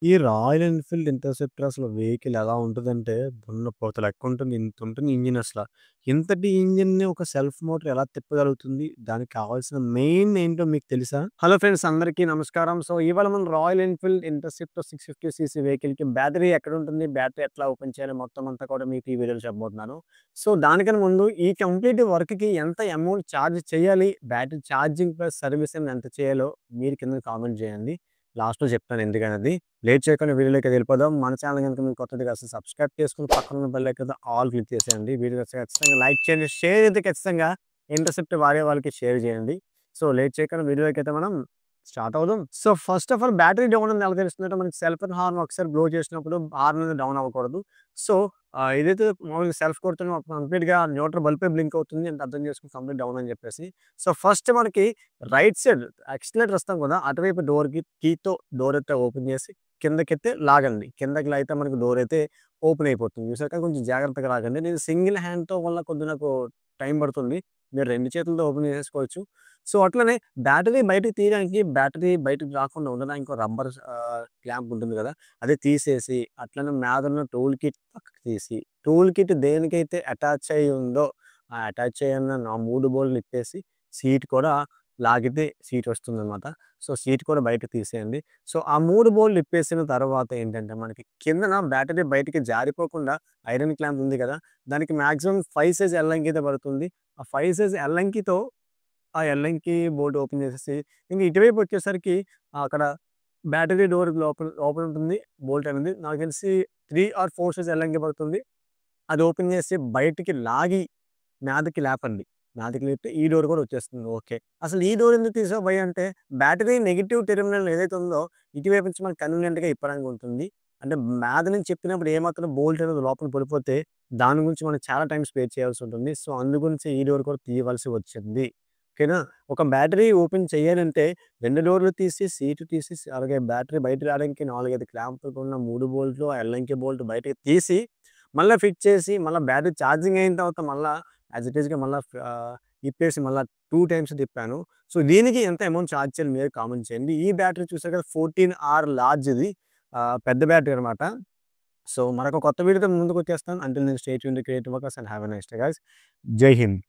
ఈ royal Enfield interceptor అసలు vehicle ఎలా ఉంటదంటే, దున్నపోత లెక్కుంటుంది. ఇంతుంటుంది ఇంజిన్ అసల. ఇంతటి ఇంజిన్‌ని ఒక సెల్ఫ్ మోటార్ ఎలా తిప్పగలుగుతుంది? దానికి కావాల్సిన మెయిన్ ఏంటో మీకు తెలుసా? హలో ఫ్రెండ్స్ అందరికీ నమస్కారం. సో, ఇవాళ మనం రాయల్ ఎన్‌ఫీల్డ్ ఇంటర్సెప్టర్ 650 సీసీ వెహికల్‌కి బ్యాటరీ ఎక్కడుంటుంది? బ్యాటరీ ఎట్లా ఓపెన్ చేయాలి? మొత్తం అంతా కూడా మీకు ఈ వీడియోలో చెప్పబోతున్నాను. సో, దానికన్నా ముందు ఈ కంప్లీట్ వర్క్‌కి ఎంత అమౌంట్ చార్జ్ చేయాలి? బ్యాటరీ ఛార్జింగ్ ప్లస్ సర్వీసింగ్ ఎంత చేయాలో మీరు కింద కామెంట్ చేయండి. లాస్ట్‌లో చెప్తాను ఎందుకనేది. లేట్ చేయకుండా వీడియోలోకి వెళ్ళిపోదాం. మన ఛానల్ గనుక మీరు కొత్తగా అసలు సబ్స్క్రైబ్ చేసుకొని పక్కన ఉన్న బెల్ ఐకాన్ ఆల్ క్లిక్ చేసేయండి. వీడియో నచ్చితే ఖచ్చితంగా లైక్ చేయండి. షేర్ అయితే ఖచ్చితంగా ఇంటర్సెప్ట్ వాడే వాళ్ళకి షేర్ చేయండి. సో, లేట్ చేయకుండా వీడియోలోకైతే మనం స్టార్ట్ అవుదాం. So, first of all battery down అని ఎలా తెలుస్తుందంటే మనకి సెల్ఫ్ హార్న్ ఒకసారి బ్లో చేసినప్పుడు హార్న్ అనేది డౌన్ అవ్వకూడదు. సో, ఏదైతే మామూలుగా సెల్ఫ్ కొడుతున్నో కంప్లీట్‌గా న్యూట్రల్ బల్బే బ్లింక్ అవుతుంది అంటే అర్థం చేసుకొని కంప్లీట్ డౌన్ అని చెప్పేసి. సో, ఫస్ట్ మనకి రైట్ సైడ్ యాక్సిలరేటర్ ఇస్తాం కదా! అటువైపు డోర్‌కి కీతో డోర్ అయితే ఓపెన్ చేసి కిందకైతే లాగండి. కిందకి లాగితే మనకు డోర్ అయితే ఓపెన్ అయిపోతుంది. చూసాక కొంచెం జాగ్రత్తగా లాగండి. నేను సింగిల్ హ్యాండ్‌తో వల్ల కొద్దిగా నాకు టైం పడుతుంది. మీరు 2 చేతులతో ఓపెన్ చేసేసుకోవచ్చు. సో, అట్లనే బ్యాటరీ బయటకి తీయడానికి బ్యాటరీ బయటకి రాకుండా ఉండడానికి ఇంకో రబ్బర్ క్లాంప్ ఉంటుంది కదా! అది తీసేసి అట్లనే మీదున్న టూల్ కిట్ పక్కకు తీసి, టూల్ కిట్ దేనికైతే అటాచ్ అయ్యి ఉందో ఆ అటాచ్ అయ్యున్న 3 బోల్ట్‌లు ఇప్పేసి సీట్ కూడా లాగితే సీట్ వస్తుందనమాట. సో, సీట్ కూడా బయటకి తీసేయండి. సో, ఆ 3 బోల్ట్‌లు ఇప్పేసిన తర్వాత ఏంటంటే, మనకి కిందన బ్యాటరీ బయటికి జారిపోకుండా ఐరన్ క్లాంప్ ఉంది కదా! దానికి మాక్సిమం 5 సైజ్ ఎల్లంకి అయితే పడుతుంది. ఆ 5 సైజ్ ఎల్లంకితో ఆ ఎల్లంకి బోల్ట్ ఓపెన్ చేసేసి, ఇంక ఇటువైపు వచ్చేసరికి అక్కడ బ్యాటరీ డోర్ లోపల ఓపెన్ ఉంటుంది. బోల్ట్ అనేది నాకు తెలిసి 3 ఆర్ 4 సైజ్ ఎల్లంకి పడుతుంది. అది ఓపెన్ చేసి బయటికి లాగి మీదకి లేపండి. మీదకి లేపితే ఈ డోర్ కూడా వచ్చేస్తుంది. ఓకే. అసలు ఈ డోర్ ఎందుకు తీసావు భయ్యా అంటే, బ్యాటరీ నెగెటివ్ టెర్మినల్ ఏదైతే ఉందో, ఇటువైపు నుంచి మనకు కన్వీనియంట్‌గా ఇప్పడానికి ఉంటుంది. అంటే మీద నుంచి చెప్పినప్పుడు ఏమాత్రం బోల్ట్ అనేది లోపల పడిపోతే, దాని గురించి మనం చాలా టైమ్ స్పేర్ చేయాల్సి ఉంటుంది. సో, అందు గురించి ఈ డోర్ కూడా తీయవలసి వచ్చింది. ఓకేనా? ఒక బ్యాటరీ ఓపెన్ చేయాలంటే 2 డోర్‌లు తీసి, సీటు తీసి, అలాగే బ్యాటరీ బయటకి రావడానికి 4, 5 క్లాంపులతో ఉన్న 3 బోల్ట్‌లు, ఆ ఎల్ఎంకి బోల్ట్ బయటకి తీసి, మళ్ళా ఫిట్ చేసి, మళ్ళా బ్యాటరీ ఛార్జింగ్ అయిన తర్వాత మళ్ళా యాస్ ఇట్ ఈస్‌గా మళ్ళా ఇప్పేసి మళ్ళా 2 టైమ్స్ తిప్పాను. సో, దీనికి ఎంత అమౌంట్ చార్జ్ చేయాలి మీరే కామెంట్ చేయండి. ఈ బ్యాటరీ చూసారు కదా 14R లార్జ్ ఇది. పెద్ద బ్యాటరీ అనమాట. సో, మరొక కొత్త వీడియోతో ముందుకొచ్చేస్తాను. Until then stay tuned, create workers and have a nice day guys. Jai Hind.